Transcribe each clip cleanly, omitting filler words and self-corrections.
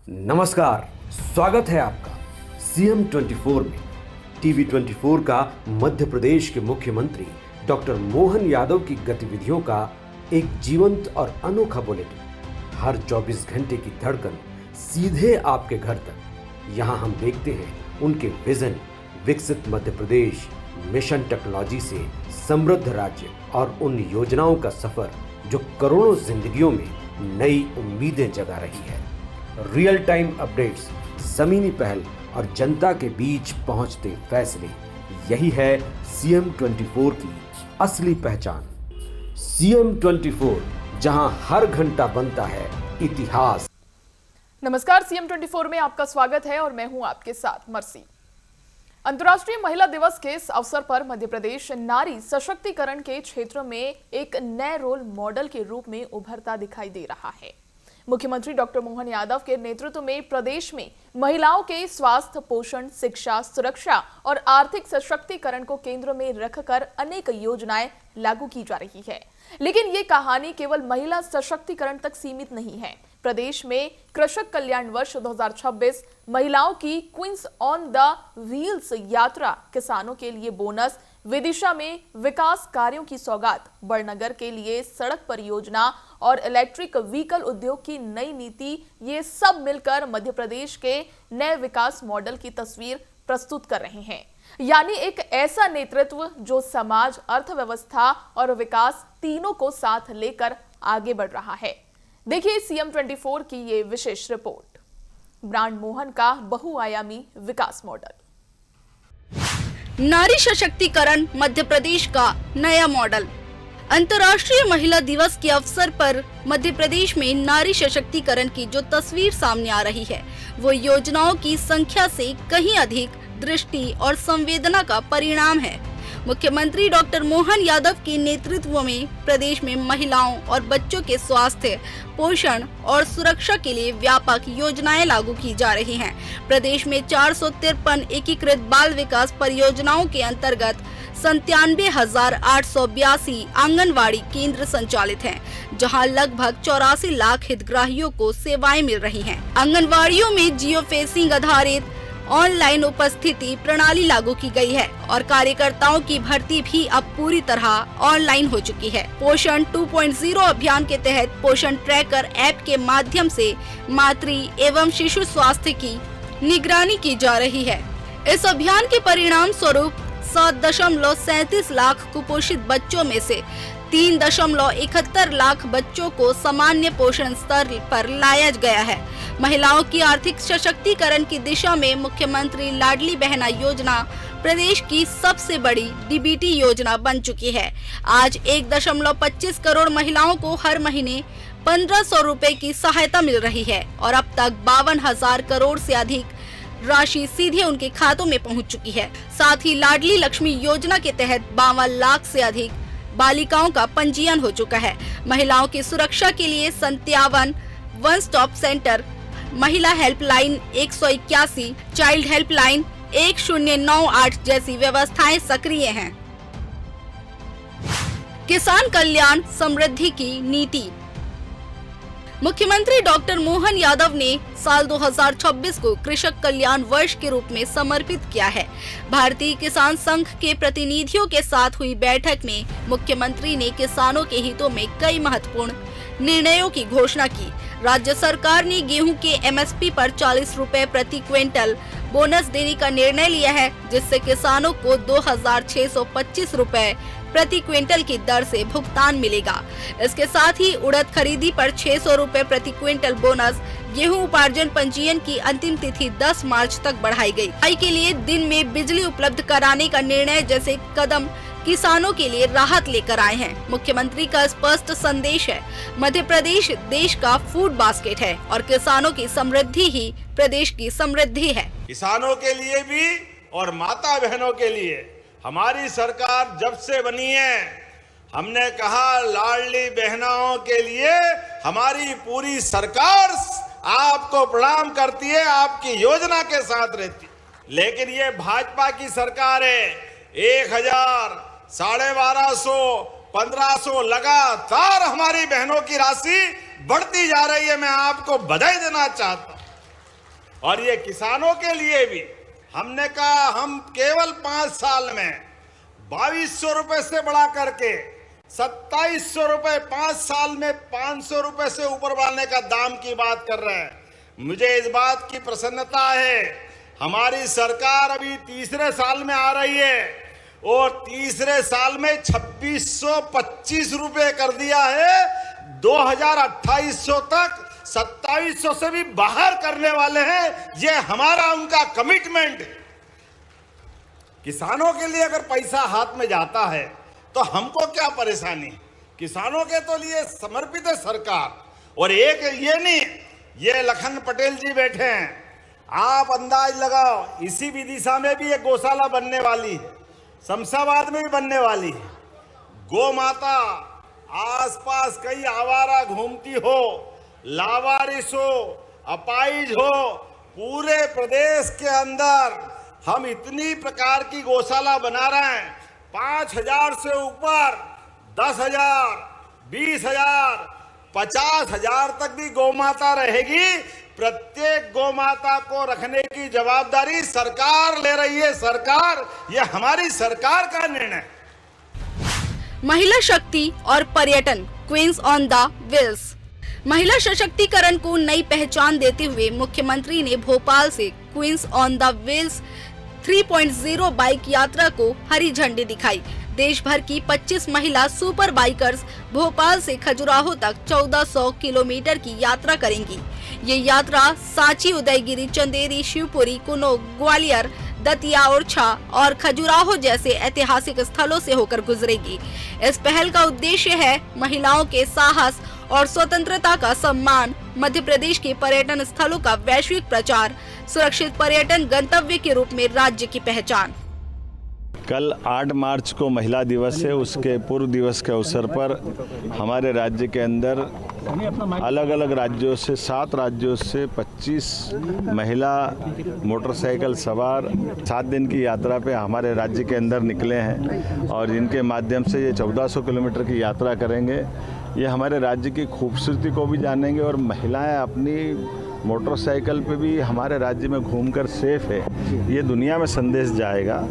नमस्कार, स्वागत है आपका सीएम 24 में। टीवी 24 का मध्य प्रदेश के मुख्यमंत्री डॉक्टर मोहन यादव की गतिविधियों का एक जीवंत और अनोखा बुलेटिन। हर 24 घंटे की धड़कन सीधे आपके घर तक। यहाँ हम देखते हैं उनके विजन, विकसित मध्य प्रदेश, मिशन टेक्नोलॉजी से समृद्ध राज्य और उन योजनाओं का सफर जो करोड़ों जिंदगियों में नई उम्मीदें जगा रही है। रियल टाइम अपडेट्स, जमीनी पहल और जनता के बीच पहुंचते फैसले, यही है सीएम 24 की असली पहचान। सीएम 24, जहां हर घंटा बनता है इतिहास। नमस्कार, सीएम 24 में आपका स्वागत है और मैं हूं आपके साथ मर्सी। अंतर्राष्ट्रीय महिला दिवस के इस अवसर पर मध्य प्रदेश नारी सशक्तिकरण के क्षेत्र में एक नए रोल मॉडल के रूप में उभरता दिखाई दे रहा है। मुख्यमंत्री डॉक्टर मोहन यादव के नेतृत्व में प्रदेश में महिलाओं के स्वास्थ्य, पोषण, शिक्षा, सुरक्षा और आर्थिक सशक्तिकरण को केंद्र में रखकर अनेक योजनाएं लागू की जा रही है। लेकिन ये कहानी केवल महिला सशक्तिकरण तक सीमित नहीं है। प्रदेश में कृषक कल्याण वर्ष 2026 महिलाओं की क्वींस ऑन द व्हील्स यात्रा, किसानों के लिए बोनस, विदिशा में विकास कार्यों की सौगात, बड़नगर के लिए सड़क परियोजना और इलेक्ट्रिक व्हीकल उद्योग की नई नीति, ये सब मिलकर मध्य प्रदेश के नए विकास मॉडल की तस्वीर प्रस्तुत कर रहे हैं। यानी एक ऐसा नेतृत्व जो समाज, अर्थव्यवस्था और विकास तीनों को साथ लेकर आगे बढ़ रहा है। देखिए सीएम 24 की ये विशेष रिपोर्ट। ब्रांड मोहन का बहुआयामी विकास मॉडल। नारी सशक्तिकरण मध्य प्रदेश का नया मॉडल। अंतर्राष्ट्रीय महिला दिवस के अवसर पर मध्य प्रदेश में नारी सशक्तिकरण की जो तस्वीर सामने आ रही है, वो योजनाओं की संख्या से कहीं अधिक दृष्टि और संवेदना का परिणाम है। मुख्यमंत्री डॉक्टर मोहन यादव के नेतृत्व में प्रदेश में महिलाओं और बच्चों के स्वास्थ्य, पोषण और सुरक्षा के लिए व्यापक योजनाएं लागू की जा रही हैं। प्रदेश में 453 एकीकृत बाल विकास परियोजनाओं के अंतर्गत 97,882 आंगनवाड़ी केंद्र संचालित हैं, जहां लगभग 84 लाख हितग्राहियों को सेवाएं मिल रही हैं। आंगनवाड़ियों में जियो फेंसिंग आधारित ऑनलाइन उपस्थिति प्रणाली लागू की गई है और कार्यकर्ताओं की भर्ती भी अब पूरी तरह ऑनलाइन हो चुकी है। पोषण 2.0 अभियान के तहत पोषण ट्रैकर ऐप के माध्यम से मातृ एवं शिशु स्वास्थ्य की निगरानी की जा रही है। इस अभियान के परिणाम स्वरूप 7.37 लाख कुपोषित बच्चों में से 3.71 लाख बच्चों को सामान्य पोषण स्तर पर लाया गया है। महिलाओं की आर्थिक सशक्तिकरण की दिशा में मुख्यमंत्री लाडली बहना योजना प्रदेश की सबसे बड़ी डीबीटी योजना बन चुकी है। आज 1.25 करोड़ महिलाओं को हर महीने 1,500 रुपए की सहायता मिल रही है और अब तक 52,000 करोड़ से अधिक राशि सीधे उनके खातों में पहुंच चुकी है। साथ ही लाडली लक्ष्मी योजना के तहत 52 लाख से अधिक बालिकाओं का पंजीयन हो चुका है। महिलाओं की सुरक्षा के लिए 57 वन स्टॉप सेंटर, महिला हेल्पलाइन 181, चाइल्ड हेल्पलाइन 1098 जैसी व्यवस्थाएं सक्रिय हैं। किसान कल्याण समृद्धि की नीति। मुख्यमंत्री डॉक्टर मोहन यादव ने साल 2026 को कृषक कल्याण वर्ष के रूप में समर्पित किया है। भारतीय किसान संघ के प्रतिनिधियों के साथ हुई बैठक में मुख्यमंत्री ने किसानों के हितों में कई महत्वपूर्ण निर्णयों की घोषणा की। राज्य सरकार ने गेहूं के एमएसपी पर 40 रुपए प्रति क्विंटल बोनस देने का निर्णय लिया है, जिससे किसानों को 2,625 रुपए प्रति क्विंटल की दर से भुगतान मिलेगा। इसके साथ ही उड़द खरीदी पर 600 रुपए प्रति क्विंटल बोनस, गेहूं उपार्जन पंजीयन की अंतिम तिथि 10 मार्च तक बढ़ाई गई। सिंचाई के लिए दिन में बिजली उपलब्ध कराने का निर्णय जैसे कदम किसानों के लिए राहत लेकर आए हैं। मुख्यमंत्री का स्पष्ट संदेश है, मध्य प्रदेश देश का फूड बास्केट है और किसानों की समृद्धि ही प्रदेश की समृद्धि है। किसानों के लिए भी और माता बहनों के लिए हमारी सरकार जब से बनी है, हमने कहा लाडली बहनाओं के लिए हमारी पूरी सरकार आपको प्रणाम करती है, आपकी योजना के साथ रहती। लेकिन ये भाजपा की सरकार है, 1,000, 1,250, 1,500 लगातार हमारी बहनों की राशि बढ़ती जा रही है। मैं आपको बधाई देना चाहता हूं। और ये किसानों के लिए भी हमने कहा हम केवल 5 साल में 2200 रुपए से बढ़ा करके 2700 रुपए, 5 साल में 500 रुपए से ऊपर वाले का दाम की बात कर रहे हैं। मुझे इस बात की प्रसन्नता है, हमारी सरकार अभी तीसरे साल में आ रही है और तीसरे साल में 2625 रुपए कर दिया है। 2028 तक 2700 से भी बाहर करने वाले हैं। ये हमारा उनका कमिटमेंट। किसानों के लिए अगर पैसा हाथ में जाता है तो हमको क्या परेशानी? किसानों के तो लिए समर्पित है सरकार। और एक ये नहीं, ये लखन पटेल जी बैठे हैं, आप अंदाज लगाओ, इसी विदिशा में भी एक गौशाला बनने वाली है, शमशाबाद में भी बनने वाली है। गौ माता आसपास कई आवारा घूमती हो, लावारिस हो, अपाइज हो, पूरे प्रदेश के अंदर हम इतनी प्रकार की गौशाला बना रहे हैं। 5000 से ऊपर 10,000, 20,000, 50,000 तक भी गौ माता रहेगी। प्रत्येक गौ माता को रखने की जवाबदारी सरकार ले रही है। सरकार, ये हमारी सरकार का निर्णय है। महिला शक्ति और पर्यटन, क्वींस ऑन द व्हील्स। महिला सशक्तिकरण को नई पहचान देते हुए मुख्यमंत्री ने भोपाल से queens on the wheels 3.0 bike यात्रा को हरी झंडी दिखाई। देश भर की 25 महिला सुपर बाइकर्स भोपाल से खजुराहो तक 1400 किलोमीटर की यात्रा करेंगी। ये यात्रा सांची, उदयगिरी, चंदेरी, शिवपुरी, कुनो, ग्वालियर, दतिया, ओरछा और खजुराहो जैसे ऐतिहासिक स्थलों से होकर गुजरेगी। इस पहल का उद्देश्य है महिलाओं के साहस और स्वतंत्रता का सम्मान, मध्य प्रदेश के पर्यटन स्थलों का वैश्विक प्रचार, सुरक्षित पर्यटन गंतव्य के रूप में राज्य की पहचान। कल 8 मार्च को महिला दिवस है। उसके पूर्व दिवस के अवसर पर हमारे राज्य के अंदर अलग अलग राज्यों से 7 राज्यों से 25 महिला मोटरसाइकिल सवार 7 दिन की यात्रा पे हमारे राज्य के अंदर निकले हैं और जिनके माध्यम से ये 1400 किलोमीटर की यात्रा करेंगे। ये हमारे राज्य की खूबसूरती को भी जानेंगे और महिलाएं अपनी मोटरसाइकिल पे भी हमारे राज्य में घूमकर सेफ है, ये दुनिया में संदेश जाएगा।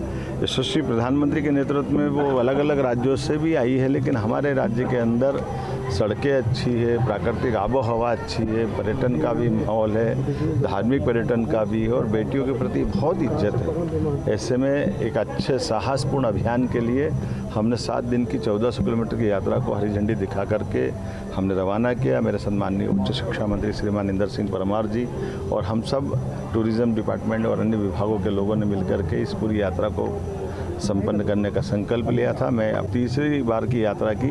यशस्वी प्रधानमंत्री के नेतृत्व में वो अलग अलग राज्यों से भी आई है, लेकिन हमारे राज्य के अंदर सड़कें अच्छी है, प्राकृतिक आबो हवा अच्छी है, पर्यटन का भी माहौल है, धार्मिक पर्यटन का भी, और बेटियों के प्रति बहुत इज्जत है। ऐसे में एक अच्छे साहसपूर्ण अभियान के लिए हमने 7 दिन की 1400 किलोमीटर की यात्रा को हरी झंडी दिखा करके हमने रवाना किया। मेरे सम्माननीय उच्च शिक्षा मंत्री श्रीमान इंदर सिंह परमार जी और हम सब टूरिज्म डिपार्टमेंट और अन्य विभागों के लोगों ने मिलकर के इस पूरी यात्रा को संपन्न करने का संकल्प लिया था। मैं अब तीसरी बार की यात्रा की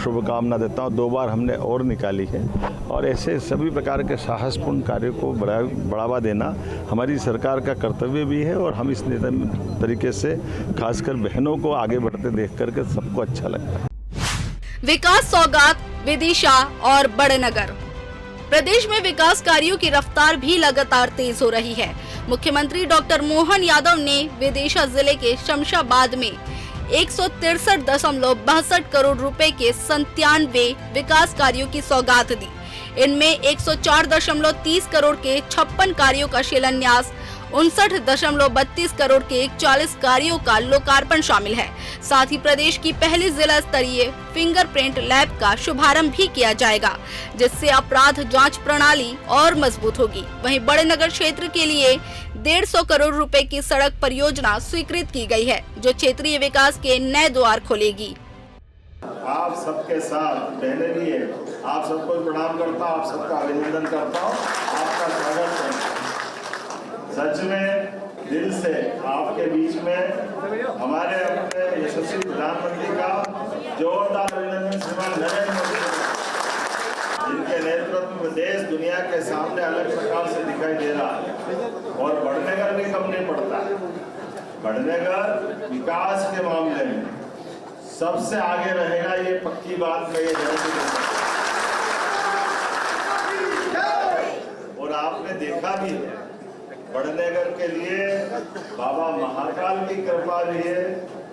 शुभकामना देता हूँ। 2 बार हमने और निकाली है और ऐसे सभी प्रकार के साहसपूर्ण कार्यों को बढ़ावा देना हमारी सरकार का कर्तव्य भी है और हम इस तरीके से खासकर बहनों को आगे बढ़ते देख करके सबको अच्छा लगता है। विकास सौगात, विदिशा और बड़नगर। प्रदेश में विकास कार्यों की रफ्तार भी लगातार तेज हो रही है। मुख्यमंत्री डॉक्टर मोहन यादव ने विदिशा जिले के शमशाबाद में 163.62 करोड़ रुपए के 97 विकास कार्यों की सौगात दी। इनमें 104.30 करोड़ के 56 कार्यों का शिलान्यास, 59.32 करोड़ के 41 कार्यों का लोकार्पण शामिल है। साथ ही प्रदेश की पहली जिला स्तरीय फिंगरप्रिंट लैब का शुभारंभ भी किया जाएगा, जिससे अपराध जांच प्रणाली और मजबूत होगी। वहीं बड़नगर क्षेत्र के लिए 150 करोड़ रुपए की सड़क परियोजना स्वीकृत की गई है, जो क्षेत्रीय विकास के नए द्वार खोलेगी। आप सबके साथ पहले भी है, आप सबको प्रणाम करता हूँ, आप सबका अभिनंदन करता हूँ, आपका स्वागत है। सच में दिल से आपके बीच में हमारे अपने यशस्वी प्रधानमंत्री का जोरदार अभिनंदन श्रीमान नरेंद्र मोदी, जिनके नेतृत्व में देश दुनिया के सामने अलग प्रकार से दिखाई दे रहा है और बड़नगर भी कम नहीं पड़ता है। बड़नगर विकास के मामले में सबसे आगे रहेगा, ये पक्की बात कही और आपने देखा भी है। बड़नगर के लिए बाबा महाकाल की कृपा भी है,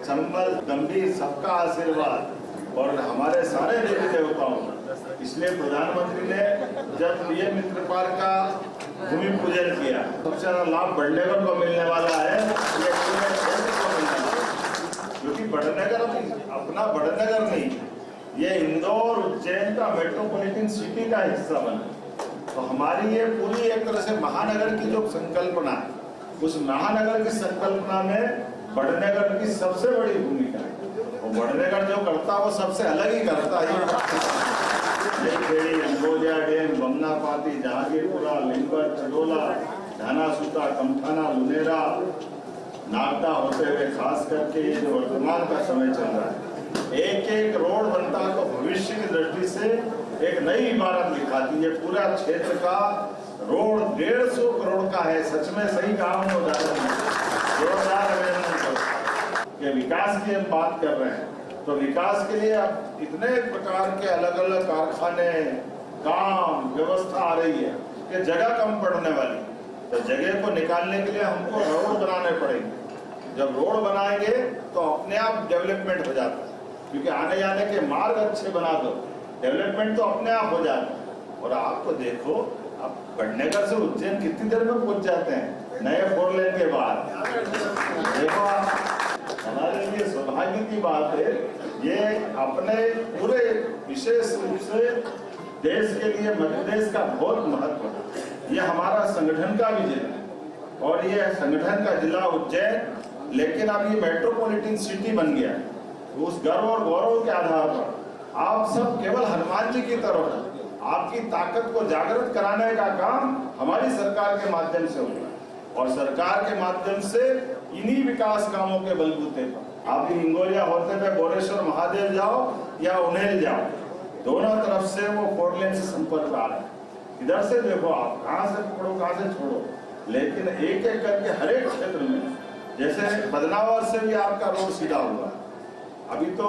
संबल गंभीर सबका आशीर्वाद और हमारे सारे देवी देवताओं का। इसलिए प्रधानमंत्री ने जब ये मित्र पार्क का भूमि पूजन किया, सबसे ज्यादा लाभ बड़नगर को मिलने वाला है, ये पूरे क्षेत्र को मिलने वाला है। क्योंकि बड़नगर अपना बड़नगर नहीं, ये इंदौर उज्जैन का मेट्रोपॉलिटन सिटी का हिस्सा बना। तो हमारी ये पूरी एक तरह से महानगर की जो संकल्पना है, उस महानगर की संकल्पना में बड़नगर की सबसे बड़ी भूमिका है। और बड़नगर जो करता है वो सबसे अलग ही करता है। अंगोलिया डैम, बमनापाती, जहांगीरपुरा, लिंगर, चडोला, धानासुता, कमठाना, लुनेरा, नागदा होते हुए खास करके ये जो वर्तमान का समय चल रहा है, एक एक रोड बनता तो भविष्य की दृष्टि से एक नई इमारत दिखाती है। पूरा क्षेत्र का रोड 150 करोड़ का है। सच में सही काम हो जाता है। जोरदार के विकास की हम बात कर रहे हैं, तो विकास के लिए अब इतने प्रकार के अलग अलग कारखाने, काम, व्यवस्था आ रही है कि जगह कम पड़ने वाली। तो जगह को निकालने के लिए हमको रोड बनाने पड़ेंगे। जब रोड बनाएंगे तो अपने आप डेवलपमेंट हो जाता है, क्योंकि आने जाने के मार्ग अच्छे बना दो, डेवलपमेंट तो अपने आप हो जाता है। और आपको देखो, अब बड़नगर से उज्जैन कितनी देर में पहुंच जाते हैं नए 4 लेन के बाद। देखो हमारे लिए सौभाग्य की बात है, ये अपने पूरे विशेष रूप से देश के लिए मध्य प्रदेश का बहुत महत्व है। ये हमारा संगठन का भी जिला है और ये संगठन का जिला उज्जैन, लेकिन अब ये मेट्रोपॉलिटन सिटी बन गया। तो उस गर्व और गौरव के आधार पर आप सब केवल हनुमान जी की तरह आपकी ताकत को जागृत कराने का काम हमारी सरकार के माध्यम से होगा। और सरकार के माध्यम से इन्हीं विकास कामों के बलबूते पर आप हिंगोलिया होते हुए बोरेश्वर महादेव जाओ या उन्हेल जाओ, दोनों तरफ से वो 4 लेन से संपर्क आ रहा है। इधर से देखो, आप कहाँ से पकड़ो कहाँ से छोड़ो, लेकिन एक एक करके हर एक क्षेत्र में, जैसे बदनावर से भी आपका रोड सीधा हुआ। अभी तो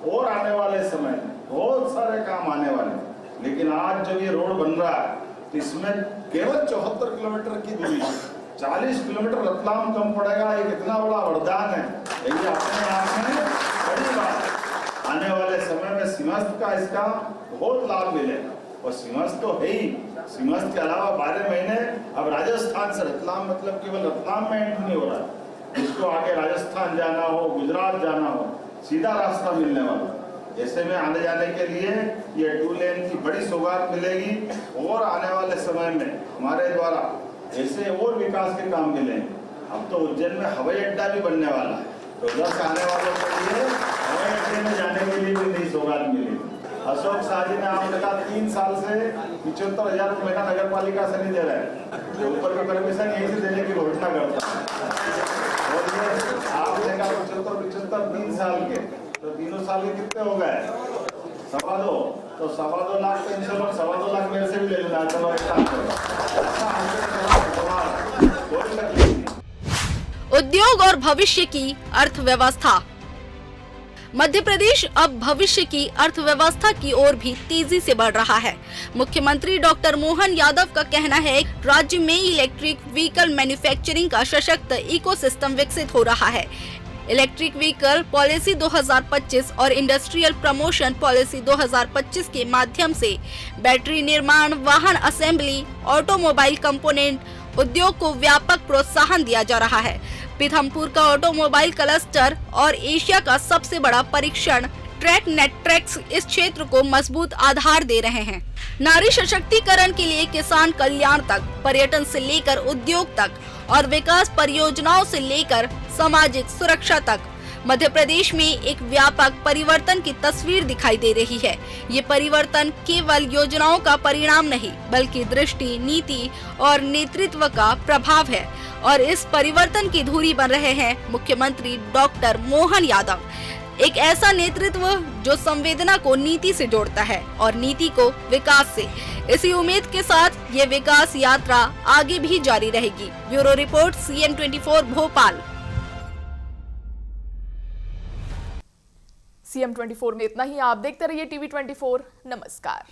और आने वाले समय में बहुत सारे काम आने वाले हैं, लेकिन आज जब ये रोड बन रहा है तो इसमें केवल 74 किलोमीटर की दूरी, 40 किलोमीटर रतलाम कम पड़ेगा। एक इतना बड़ा वरदान है, ये अपने आप में बड़ी बात। आने वाले समय में सीमस्त का इसका बहुत लाभ मिलेगा। और सीमस्त तो है ही, सीमस्त के अलावा 12 महीने अब राजस्थान से रतलाम, मतलब केवल रतलाम में एंट्री नहीं हो रहा है, जिसको आगे राजस्थान जाना हो, गुजरात जाना हो, सीधा रास्ता मिलने वाला। ऐसे में आने जाने के लिए ये 2 लेन की बड़ी सौगात मिलेगी। और आने वाले समय में हमारे द्वारा ऐसे और विकास के काम मिलेंगे। अब तो उज्जैन में हवाई अड्डा भी बनने वाला है, तो उधर से आने वालों के लिए हवाई अड्डे में जाने के लिए भी नई सौगात मिलेगी। अशोक शाह जी ने आपने कहा 3 साल से 75,000 रुपये का नगर पालिका से नहीं दे रहे हैं, तो ऊपर का परमिशन यहीं से देने की घोषणा करता है। और ये आपने कहा 75 3 साल के, तो 3 साल के कितने हो गए? 2.25, तो 2.25 लाख पेंशन और 2.25 लाख मेरे से भी ले लेना। चलो उद्योग और भविष्य की अर्थव्यवस्था। मध्य प्रदेश अब भविष्य की अर्थव्यवस्था की ओर भी तेजी से बढ़ रहा है। मुख्यमंत्री डॉक्टर मोहन यादव का कहना है, राज्य में इलेक्ट्रिक व्हीकल मैन्युफैक्चरिंग का सशक्त इकोसिस्टम विकसित हो रहा है। इलेक्ट्रिक व्हीकल पॉलिसी 2025 और इंडस्ट्रियल प्रमोशन पॉलिसी 2025 के माध्यम से बैटरी निर्माण, वाहन असेंबली, ऑटोमोबाइल कंपोनेंट उद्योग को व्यापक प्रोत्साहन दिया जा रहा है। पीथमपुर का ऑटोमोबाइल क्लस्टर और एशिया का सबसे बड़ा परीक्षण ट्रैक नेटट्रैक्स इस क्षेत्र को मजबूत आधार दे रहे हैं। नारी सशक्तिकरण के लिए किसान कल्याण तक, पर्यटन से लेकर उद्योग तक और विकास परियोजनाओं से लेकर सामाजिक सुरक्षा तक मध्य प्रदेश में एक व्यापक परिवर्तन की तस्वीर दिखाई दे रही है। ये परिवर्तन केवल योजनाओं का परिणाम नहीं, बल्कि दृष्टि, नीति और नेतृत्व का प्रभाव है। और इस परिवर्तन की धुरी बन रहे हैं मुख्यमंत्री डॉक्टर मोहन यादव। एक ऐसा नेतृत्व जो संवेदना को नीति से जोड़ता है और नीति को विकास से। इसी उम्मीद के साथ ये विकास यात्रा आगे भी जारी रहेगी। Bureau report, CM24 Bhopal. CM24 में इतना ही। आप देखते रहिए TV24। नमस्कार।